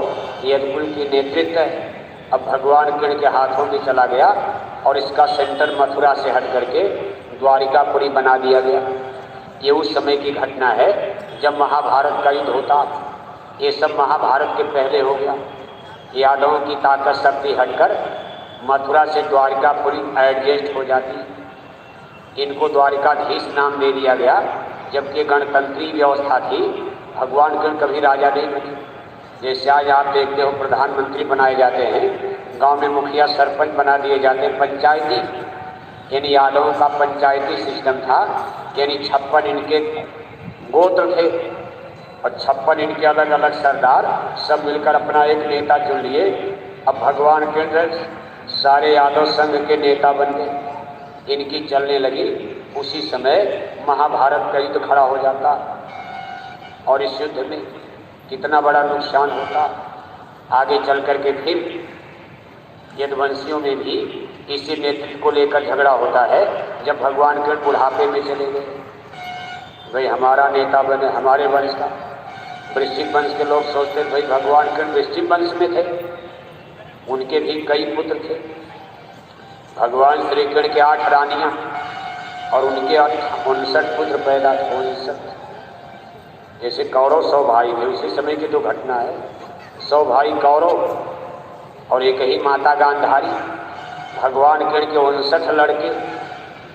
A: यदकुल की नेतृत्व अब भगवान कृष्ण के हाथों में चला गया और इसका सेंटर मथुरा से हट करके द्वारिकापुरी बना दिया गया। ये उस समय की घटना है जब महाभारत का युद्ध होता। ये सब महाभारत के पहले हो गया। यादवों की ताकत शक्ति हटकर मथुरा से द्वारिकापुरी एडजस्ट हो जाती। इनको द्वारिकाधीश नाम दे दिया गया, जबकि गणतंत्री व्यवस्था थी। भगवान कृष्ण कभी राजा नहीं बने। जैसे आज आप देखते हो प्रधानमंत्री बनाए जाते हैं, गांव में मुखिया सरपंच बना दिए जाते हैं, पंचायती। इन यादवों का पंचायती सिस्टम था, यानी 56 इनके गोत्र थे और 56 इनके अलग अलग सरदार सब मिलकर अपना एक नेता चुन लिए। अब भगवान कृष्ण सारे यादव संघ के नेता बन गए, इनकी चलने लगी। उसी समय महाभारत का युद्ध खड़ा हो जाता और इस युद्ध में कितना बड़ा नुकसान होता। आगे चल करके फिर यदुवंशियों में भी इसी नेतृत्व को लेकर झगड़ा होता है। जब भगवान कृष्ण बुढ़ापे में चले गए, भाई हमारा नेता बने हमारे वंश का। वृश्चिक वंश के लोग सोचते भाई भगवान कृष्ण वृश्चिक वंश में थे, उनके भी कई पुत्र थे। भगवान श्री कृष्ण के 8 रानियां और उनके 59 पुत्र पैदा थे। 59 जैसे कौरव 100 भाई थे, उसी समय की तो घटना है। 100 भाई कौरव और एक ही माता गांधारी। भगवान कृष्ण के 59 लड़के,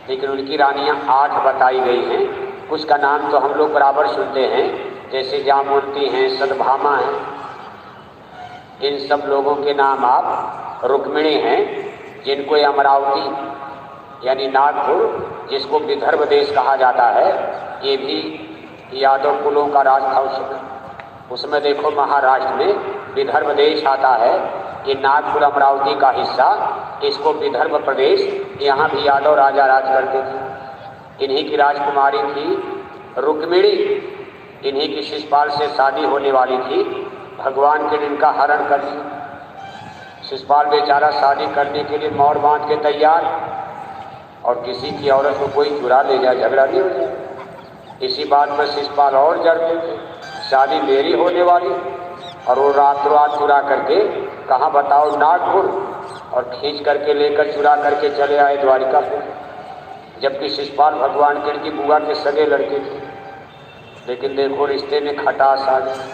A: लेकिन उनकी रानियां 8 बताई गई हैं। कुछ का नाम तो हम लोग बराबर सुनते हैं, जैसे जामवंती हैं, सतभामा हैं। इन सब लोगों के नाम आप रुक्मिणी हैं, जिनको अमरावती यानी नागपुर, जिसको विदर्भ देश कहा जाता है, ये भी यादव कुलों का राज था उस समय। उसमें देखो महाराष्ट्र में विदर्भ देश आता है, ये नागपुर अमरावती का हिस्सा, इसको विदर्भ प्रदेश, यहाँ भी यादव राजा राज करते थे। इन्हीं की राजकुमारी थी रुक्मिणी, इन्हीं की शिशुपाल से शादी होने वाली थी। भगवान के इनका हरण कर दिया। शिशुपाल बेचारा शादी करने के लिए मोर बांध के तैयार, और किसी की औरत को कोई चुरा ले जाए, झगड़ा नहीं हो जाए। इसी बात पर शिशुपाल और जड़ते थे, शादी मेरी होने वाली, और वो रात चुरा करके कहाँ बताओ नागपुर, और खींच करके लेकर चुरा करके चले आए द्वारिकापुर। जबकि शिशुपाल भगवान कृष्ण की बुआ के सगे लड़के थे। लेकिन देखो रिश्ते में खटास आ गई।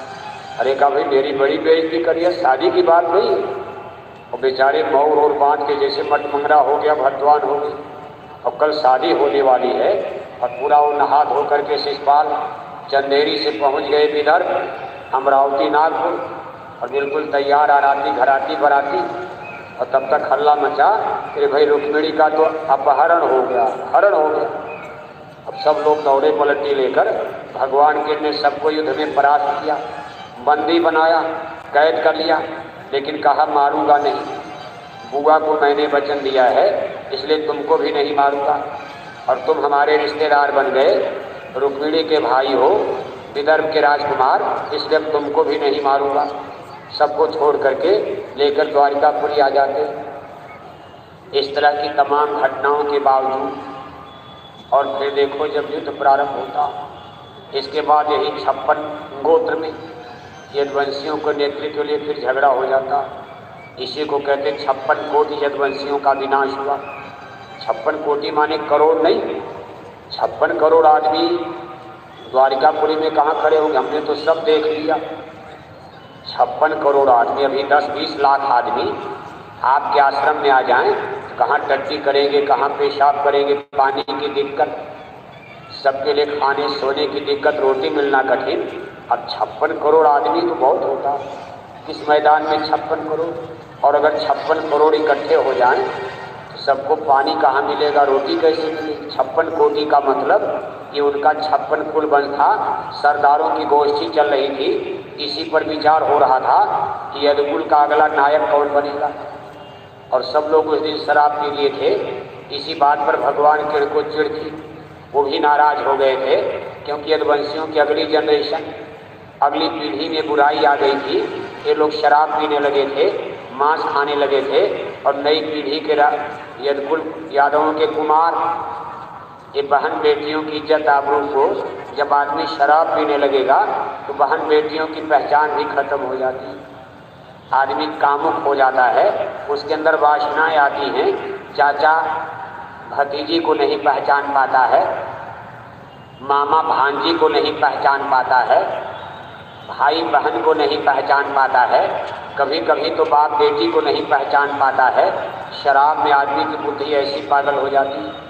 A: अरे कहा भाई मेरी बड़ी बेइज्जती करिए, शादी की बात नहीं है। और बेचारे मऊर और बांध के जैसे मटमंगरा हो गया, भद्वान हो गई, और कल शादी होने वाली है। और पूरा वो नहा धो करके शिशुपाल चंदेरी से पहुंच गए विदर्भ, अमरावती नागपुर, और बिल्कुल तैयार आराती घराती बराती। और तब तक हल्ला मचा कि भाई रुक्मिणी का तो अपहरण हो गया, हरण हो गया। अब सब लोग दौड़े पलटी लेकर। भगवान कृष्ण ने सबको युद्ध में परास्त किया, बंदी बनाया, कैद कर लिया, लेकिन कहा मारूंगा नहीं। बुआ को मैंने वचन दिया है, इसलिए तुमको भी नहीं मारूंगा, और तुम हमारे रिश्तेदार बन गए, रुक्मिणी के भाई हो, विदर्भ के राजकुमार, इसलिए तुमको भी नहीं मारूंगा। सबको छोड़ करके लेकर द्वारिकापुरी आ जाते। इस तरह की तमाम घटनाओं के बावजूद और फिर देखो जब युद्ध प्रारंभ होता, इसके बाद यही 56 गोत्र में यदुवंशियों को नेतृत्व के लिए फिर झगड़ा हो जाता। इसी को कहते 56 कोटि यदुवंशियों का विनाश हुआ। 56 कोटि माने करोड़ नहीं, 56 करोड़ आदमी द्वारिकापुरी में कहाँ खड़े होंगे? हमने तो सब देख लिया। 56 करोड़ आदमी, अभी 10-20 लाख आदमी आपके आश्रम में आ जाएं तो कहाँ टट्टी करेंगे, कहाँ पेशाब करेंगे, पानी की दिक्कत, सबके लिए खाने सोने की दिक्कत, रोटी मिलना कठिन। अब 56 करोड़ आदमी तो बहुत होता इस मैदान में 56 करोड़, और अगर 56 करोड़ इकट्ठे हो जाएं तो सबको पानी कहाँ मिलेगा, रोटी कैसे मिलेगी? 56 कोटि का मतलब कि उनका 56 कुल वंश था। सरदारों की गोष्ठी चल रही थी, इसी पर विचार हो रहा था कि यदुकुल का अगला नायक कौन बनेगा। और सब लोग उस दिन शराब पी लिए थे। इसी बात पर भगवान किड़ को चिढ़ थी, वो भी नाराज हो गए थे, क्योंकि यदुवंशियों की अगली जनरेशन, अगली पीढ़ी में बुराई आ गई थी। ये लोग शराब पीने लगे थे, मांस खाने लगे थे, और नई पीढ़ी के यदुकुल यादवों के कुमार, ये बहन बेटियों की इज्जत आबरू को जब आदमी शराब पीने लगेगा तो बहन बेटियों की पहचान भी खत्म हो जाती है। आदमी कामुक हो जाता है, उसके अंदर वासनाएं आती हैं। चाचा भतीजी को नहीं पहचान पाता है, मामा भांजी को नहीं पहचान पाता है, भाई बहन को नहीं पहचान पाता है, कभी कभी तो बाप बेटी को नहीं पहचान पाता है। शराब में आदमी की बुद्धि ऐसी पागल हो जाती है।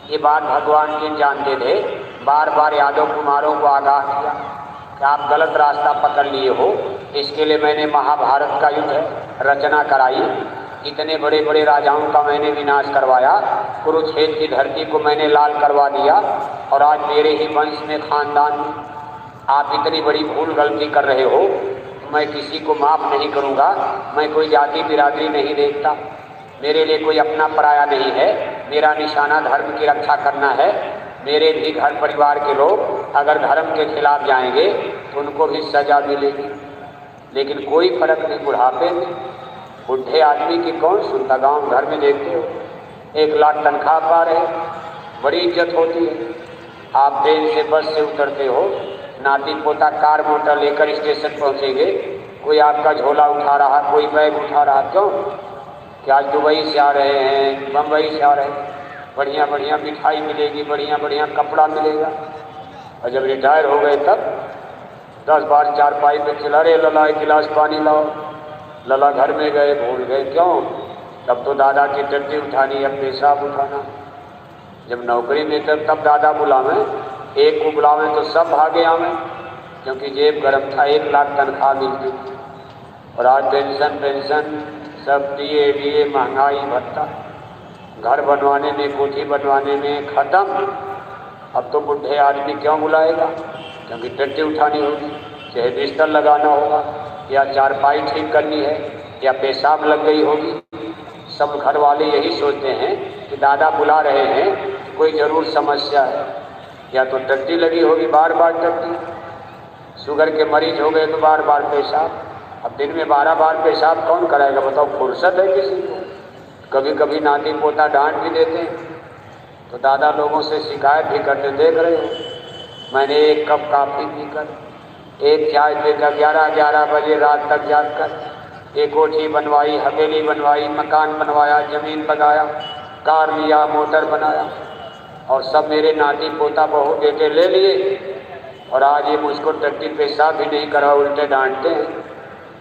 A: ये बात भगवान जी जानते थे, बार बार यादव कुमारों को आगाह किया कि आप गलत रास्ता पकड़ लिए हो। इसके लिए मैंने महाभारत का युद्ध रचना कराई, इतने बड़े बड़े राजाओं का मैंने विनाश करवाया, कुरुक्षेत्र की धरती को मैंने लाल करवा दिया, और आज मेरे ही वंश में खानदान में आप इतनी बड़ी भूल गलती कर रहे हो। मैं किसी को माफ़ नहीं करूँगा, मैं कोई जाति बिरादरी नहीं देखता, मेरे लिए कोई अपना पराया नहीं है, मेरा निशाना धर्म की रक्षा करना है। मेरे भी घर परिवार के लोग अगर धर्म के खिलाफ जाएंगे तो उनको भी सज़ा मिलेगी। लेकिन कोई फर्क नहीं, बुढ़ापे में बुढ़े आदमी की कौन सुनता? गांव घर में देखते हो 1 लाख तनख्वाह पा रहे, बड़ी इज्जत होती है। आप ट्रेन से बस से उतरते हो, नाती पोता कार मोटर लेकर स्टेशन पहुँचेंगे, कोई आपका झोला उठा रहा, कोई बैग उठा रहा। क्यों? कि आज दुबई से आ रहे हैं, बम्बई से आ रहे हैं, बढ़िया बढ़िया मिठाई मिलेगी, बढ़िया बढ़िया कपड़ा मिलेगा। और जब रिटायर हो गए तब 10 बार चारपाई पे चिल्ला रहे, लला एक गिलास पानी लाओ। लला घर में गए, भूल गए। क्यों? तब तो दादा की टट्टी उठानी या पेशाब उठाना। जब नौकरी में तब दादा बुलावें, एक को बुलावें तो सब भागे आवें, क्योंकि जेब गर्म था, 1 लाख तनख्वाह मिलती थी। और आज पेंशन सब दिए महंगाई भत्ता, घर बनवाने में, कोठी बनवाने में ख़त्म। अब तो बुढ़े आदमी क्यों बुलाएगा? क्योंकि टट्टी उठानी होगी, चाहे बिस्तर लगाना होगा, या चारपाई ठीक करनी है, या पेशाब लग गई होगी। सब घर वाले यही सोचते हैं कि दादा बुला रहे हैं, कोई ज़रूर समस्या है, या तो टट्टी लगी होगी, बार बार टट्टी। शुगर के मरीज हो गए तो बार बार पेशाब। अब दिन में 12 बार पेशाब कौन कराएगा? बताओ, फुर्सत है किसी को? कभी कभी नाती पोता डांट भी देते हैं, तो दादा लोगों से शिकायत भी करते, देख रहे हो मैंने 1 कप काफ़ी पीकर, 1 चाय पीकर 11-11 बजे रात तक जाग कर एक कोठी बनवाई, हवेली बनवाई, मकान बनवाया, ज़मीन लगाया, कार लिया, मोटर बनाया, और सब मेरे नाती पोता बहू बेटे ले लिए, और आज ये मुझको टट्टी पेशाब भी नहीं करा, उल्टे डांटते हैं।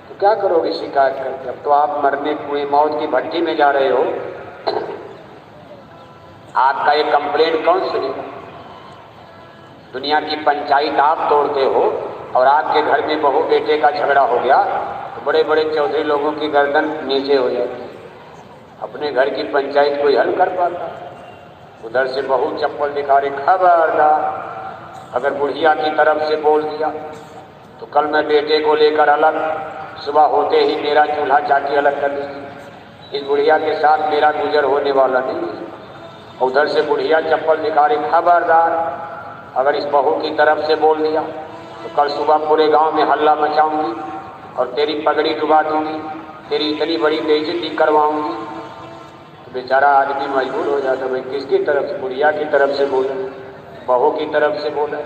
A: तो क्या करोगे शिकायत करके? अब तो आप मरने कुएं मौत की भट्टी में जा रहे हो। आपका ये कंप्लेंट कौन सुनेगा? दुनिया की पंचायत आप तोड़ते हो, और आपके घर में बहू बेटे का झगड़ा हो गया तो बड़े बड़े चौधरी लोगों की गर्दन नीचे हो जाती है। अपने घर की पंचायत कोई हल कर पाता? उधर से बहू चप्पल दिखा रही, खबरदार अगर बुढ़िया की तरफ से बोल दिया तो कल मैं बेटे को लेकर अलग, सुबह होते ही मेरा चूल्हा चाटी अलग कर देगी। इस बुढ़िया के साथ मेरा गुजर होने वाला नहीं है। उधर से बुढ़िया चप्पल दिखा रही, खबरदार अगर इस बहू की तरफ से बोल दिया तो कल सुबह पूरे गांव में हल्ला मचाऊंगी, और तेरी पगड़ी डुबा दूंगी, तेरी इतनी बड़ी बेइज्जती करवाऊंगी। तो बेचारा आदमी मजबूर हो जाता, भाई किसकी तरफ से, बुढ़िया की तरफ से बोला, बहू की तरफ से बोला।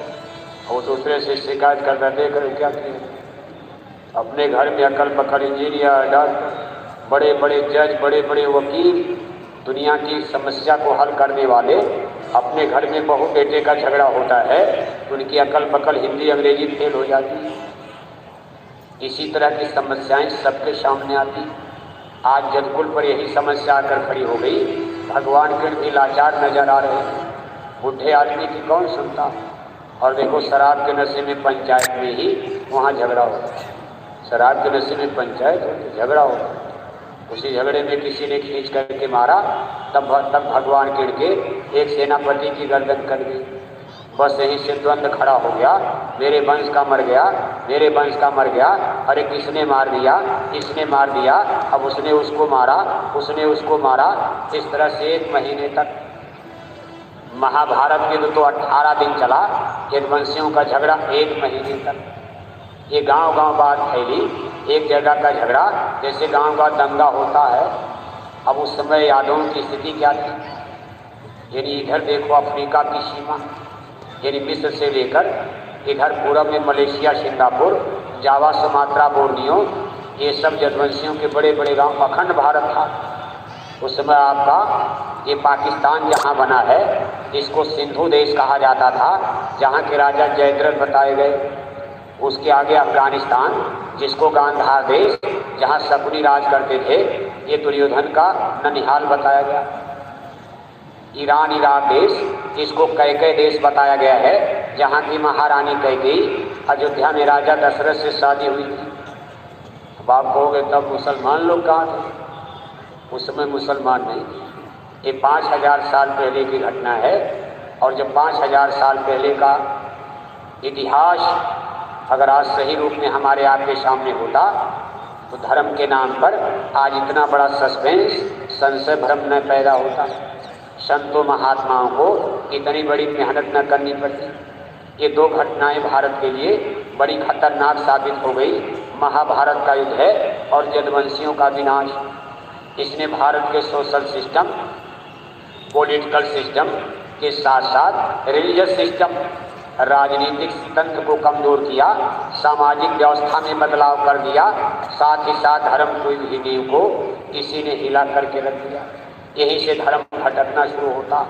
A: और दूसरे से शिकायत करता, देख रहे क्या किया। अपने घर में अकल पकड़ इंजीनियर, डॉक्टर, बड़े बड़े जज, बड़े बड़े वकील, दुनिया की समस्या को हल करने वाले, अपने घर में बहू बेटे का झगड़ा होता है तो उनकी अकल पकड़ हिंदी अंग्रेजी फेल हो जाती है। इसी तरह की समस्याएं सबके सामने आती। आज जदकुल पर यही समस्या आकर खड़ी हो गई। भगवान के भी लाचार नजर आ रहे हैं। बुढ़े आदमी की कौन सुनता। और देखो शराब के नशे में पंचायत में ही वहाँ झगड़ा होता है। शराब के नशे में पंचायत होती, झगड़ा होता है। उसी झगड़े में किसी ने खींच करके मारा, तब भगवान किण के एक सेनापति की गर्दन कट गई। बस यहीं से द्वंद्व खड़ा हो गया, मेरे वंश का मर गया, मेरे वंश का मर गया। अरे किसने मार दिया, इसने मार दिया। अब उसने उसको मारा, उसने उसको मारा। इस तरह से 1 महीने तक महाभारत युद्ध तो 18 दिन चला। यदुवंशियों का झगड़ा 1 महीने तक। ये गांव गांव बात फैली, एक जगह का झगड़ा जैसे गांव का दंगा होता है। अब उस समय यादवों की स्थिति क्या थी, यानी इधर देखो अफ्रीका की सीमा, यानी मिस्र से लेकर इधर पूरब में मलेशिया, सिंगापुर, जावा, सुमात्रा, बोर्नियो, ये सब यदुवंशियों के बड़े बड़े गांव, अखंड भारत था। उस समय आपका ये पाकिस्तान जहाँ बना है, इसको सिंधु देश कहा जाता था, जहाँ के राजा जयद्रथ बताए गए। उसके आगे अफगानिस्तान, जिसको गांधार देश, जहाँ शकुनी राज करते थे, ये दुर्योधन का ननिहाल बताया गया। ईरान, इराक देश, जिसको कैकेय देश बताया गया है, जहाँ की महारानी कैकेयी अयोध्या में राजा दशरथ से शादी हुई थी। अब आप कहोगे तब मुसलमान लोग कहाँ थे? उस समय मुसलमान नहीं। ये 5000 साल पहले की घटना है। और जब 5000 साल पहले का इतिहास अगर आज सही रूप में हमारे आपके सामने होता तो धर्म के नाम पर आज इतना बड़ा सस्पेंस, संशय, भ्रम न पैदा होता। संतों महात्माओं को इतनी बड़ी मेहनत न करनी पड़ती। ये 2 घटनाएं भारत के लिए बड़ी खतरनाक साबित हो गई। महाभारत का युद्ध है और यदुवंशियों का विनाश। इसने भारत के सोशल सिस्टम, पॉलिटिकल सिस्टम के साथ साथ रिलीजियस सिस्टम, राजनीतिक तंत्र को कमजोर किया, सामाजिक व्यवस्था में बदलाव कर दिया, साथ ही साथ धर्म की नींव को किसी ने हिला करके रख दिया। यहीं से धर्म भटकना शुरू होता।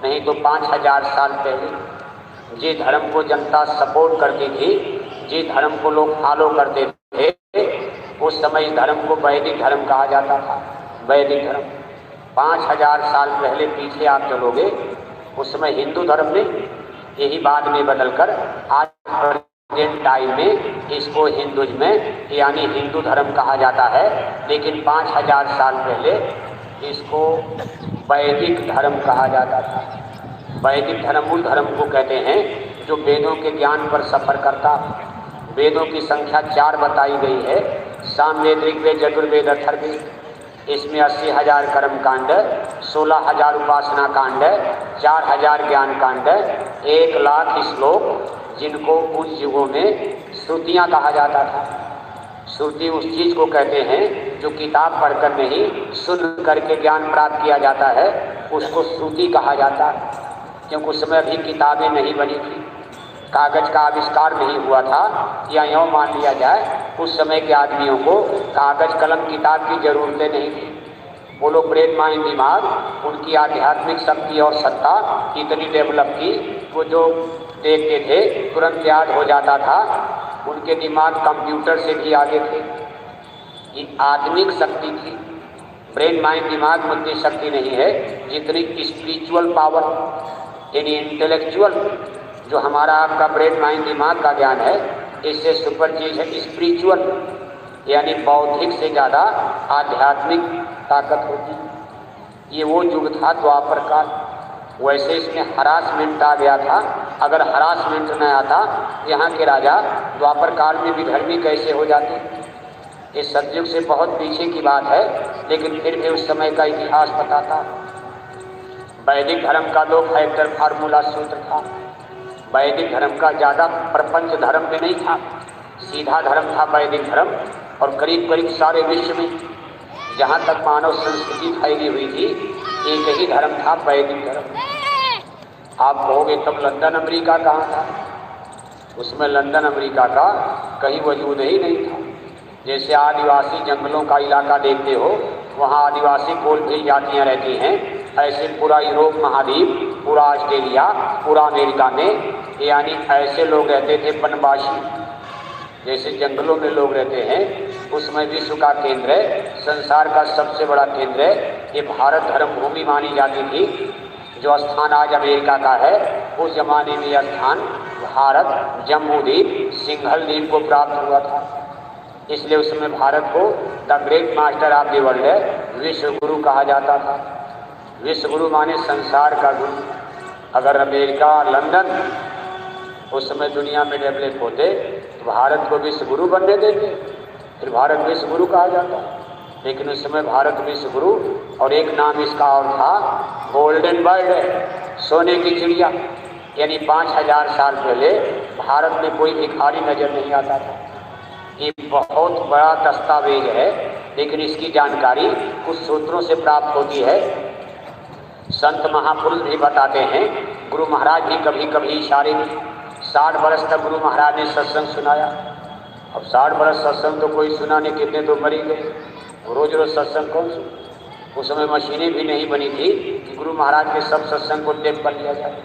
A: नहीं तो 5000 साल पहले जिस धर्म को जनता सपोर्ट करती थी, जिस धर्म को लोग फॉलो करते थे, उस समय इस धर्म को वैदिक धर्म कहा जाता था। वैदिक धर्म 5000 साल पहले पीछे आप चलोगे, उस समय हिंदू धर्म में, यही बाद में बदलकर आज प्रेजेंट टाइम में इसको हिंदुइज्म में यानी हिंदू धर्म कहा जाता है। लेकिन 5000 साल पहले इसको वैदिक धर्म कहा जाता था। वैदिक धर्म उस धर्म को कहते हैं जो वेदों के ज्ञान पर सफर करता। वेदों की संख्या 4 बताई गई है, सामवेद, ऋग्वेद, यजुर्वेद, अथर्ववेद। इसमें 80,000 कर्म कांड, 16,000 उपासना कांड, 4,000 ज्ञान कांड, 1,00,000 श्लोक, जिनको उन युगों में श्रुतियाँ कहा जाता था। श्रुति उस चीज़ को कहते हैं जो किताब पढ़कर नहीं, सुन करके ज्ञान प्राप्त किया जाता है, उसको श्रुति कहा जाता है। क्योंकि उस समय अभी किताबें नहीं बनी थी, कागज का आविष्कार नहीं हुआ था। या यूँ मान लिया जाए उस समय के आदमियों को कागज कलम किताब की ज़रूरतें नहीं थी। वो लोग ब्रेन माइंड दिमाग, उनकी आध्यात्मिक शक्ति और सत्ता इतनी डेवलप की, वो जो देखते थे तुरंत याद हो जाता था। उनके दिमाग कंप्यूटर से भी आगे थे। ये आत्मिक शक्ति थी। ब्रेन माइंड दिमाग बुद्धि शक्ति नहीं है जितनी स्पिरिचुअल पावर, यानी इंटेलेक्चुअल जो हमारा आपका ब्रेन माइंड दिमाग का ज्ञान है, इससे सुपर चीज है स्पिरिचुअल, यानी बौद्धिक से ज़्यादा आध्यात्मिक ताकत होती। ये वो युग था द्वापर काल। वैसे इसमें हरासमेंट आ गया था। अगर हरासमेंट न आता, यहाँ के राजा द्वापर काल में भी धर्मी कैसे हो जाते। इस सतयुग से बहुत पीछे की बात है, लेकिन फिर भी उस समय का इतिहास बताता। वैदिक धर्म का 2 फैक्टर फार्मूला सूत्र था। वैदिक धर्म का ज़्यादा प्रपंच धर्म में नहीं था, सीधा धर्म था, वैदिक धर्म। और करीब करीब सारे विश्व में जहाँ तक मानव संस्कृति फैली हुई थी, एक ही धर्म था, वैदिक धर्म। आप कहोगे तब लंदन अमेरिका कहाँ था? उसमें लंदन अमेरिका का कहीं वजूद ही नहीं था। जैसे आदिवासी जंगलों का इलाका देखते हो, वहाँ आदिवासी कोल भी जातियाँ रहती हैं, ऐसे पूरा यूरोप महाद्वीप, पूरा ऑस्ट्रेलिया, पूरा अमेरिका में यानी ऐसे लोग रहते थे वनवासी। जैसे जंगलों में लोग रहते हैं, उसमें विश्व का केंद्र है, संसार का सबसे बड़ा केंद्र है। ये भारत धर्म भूमि मानी जाती थी। जो स्थान आज अमेरिका का है, उस जमाने में यह स्थान भारत जम्मू द्वीप, सिंघल द्वीप को प्राप्त हुआ था। इसलिए उसमें भारत को the great master of the world है, विश्व गुरु कहा जाता था। विश्व गुरु माने संसार का गुरु। अगर अमेरिका, लंदन उस समय दुनिया में डेवलप होते तो भारत को विश्व गुरु बनने देते, फिर भारत विश्व गुरु कहा जाता। लेकिन उस समय भारत विश्व गुरु, और एक नाम इसका और था गोल्डन बर्ड है, सोने की चिड़िया। यानी 5000 साल पहले भारत में कोई भिखारी नजर नहीं आता था। ये बहुत बड़ा दस्तावेज है, लेकिन इसकी जानकारी कुछ सूत्रों से प्राप्त होती है। संत महापुरुष भी बताते हैं, गुरु महाराज भी कभी कभी इशारे में 60 वर्ष तक गुरु महाराज ने सत्संग सुनाया। अब 60 वर्ष सत्संग तो कोई सुना नहीं, कितने तो मरी गए। रोज रोज सत्संग कौन सुना? उस समय मशीनें भी नहीं बनी थी कि गुरु महाराज के सब सत्संग को टेप कर लिया जाए।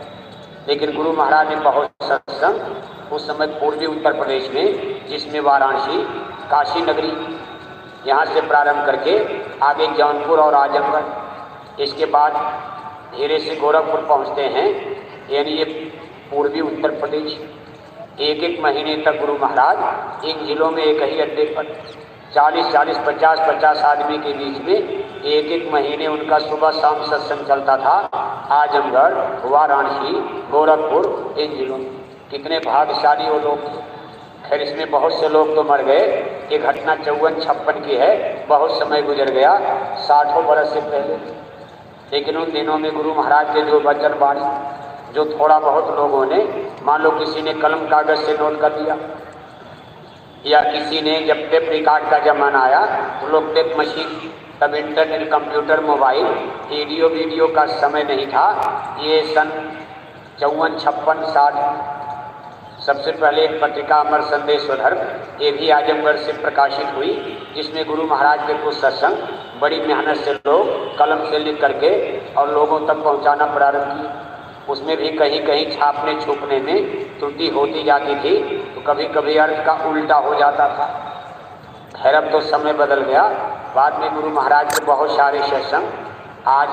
A: लेकिन गुरु महाराज ने बहुत सत्संग उस समय पूर्वी उत्तर प्रदेश में, जिसमें वाराणसी, काशी नगरी, यहाँ से प्रारंभ करके आगे जौनपुर और आजमगढ़, इसके बाद धीरे से गोरखपुर पहुँचते हैं। यानी ये पूर्वी उत्तर प्रदेश। एक एक महीने तक गुरु महाराज इन जिलों में एक ही अड्डे पर 40-40, 50-50 आदमी के बीच में एक एक महीने उनका सुबह शाम सत्संग चलता था। आजमगढ़, वाराणसी, गोरखपुर, इन जिलों में। कितने भाग्यशाली वो लोग थे। खैर इसमें बहुत से लोग तो मर गए। ये घटना 54-56 की है, बहुत समय गुजर गया, 60 वर्ष से पहले। लेकिन उन दिनों में गुरु महाराज के जो वचन वाणी, जो थोड़ा बहुत लोगों ने, मान लो किसी ने कलम कागज से नोट कर दिया, या किसी ने, जब टेप रिकॉर्ड का जमाना आया तो लोग टेप मशीन, तब इंटरनेट, कंप्यूटर, मोबाइल, वीडियो का समय नहीं था। ये सन 54-56-60। सबसे पहले एक पत्रिका अमर संदेश धर्म, ये भी आजमगढ़ से प्रकाशित हुई, जिसमें गुरु महाराज के कुछ सत्संग बड़ी मेहनत से लोग कलम से लिख करके और लोगों तक पहुंचाना प्रारंभ किए। उसमें भी कहीं कहीं छापने छुपने में त्रुटि होती जाती थी, तो कभी कभी अर्थ का उल्टा हो जाता था। खैर अब तो समय बदल गया। बाद में गुरु महाराज के बहुत सारे सत्संग आज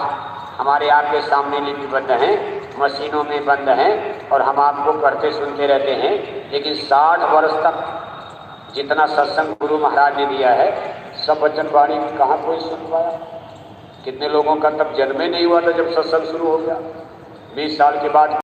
A: हमारे आपके सामने लिपिबद्ध हैं, मशीनों में बंद हैं, और हम आपको करते सुनते रहते हैं। लेकिन 60 वर्ष तक जितना सत्संग गुरु महाराज ने दिया है, सब वचन वाणी कहाँ कोई सुन पाया। कितने लोगों का तब जन्म ही नहीं हुआ था जब सत्संग शुरू हो गया। 20 साल के बाद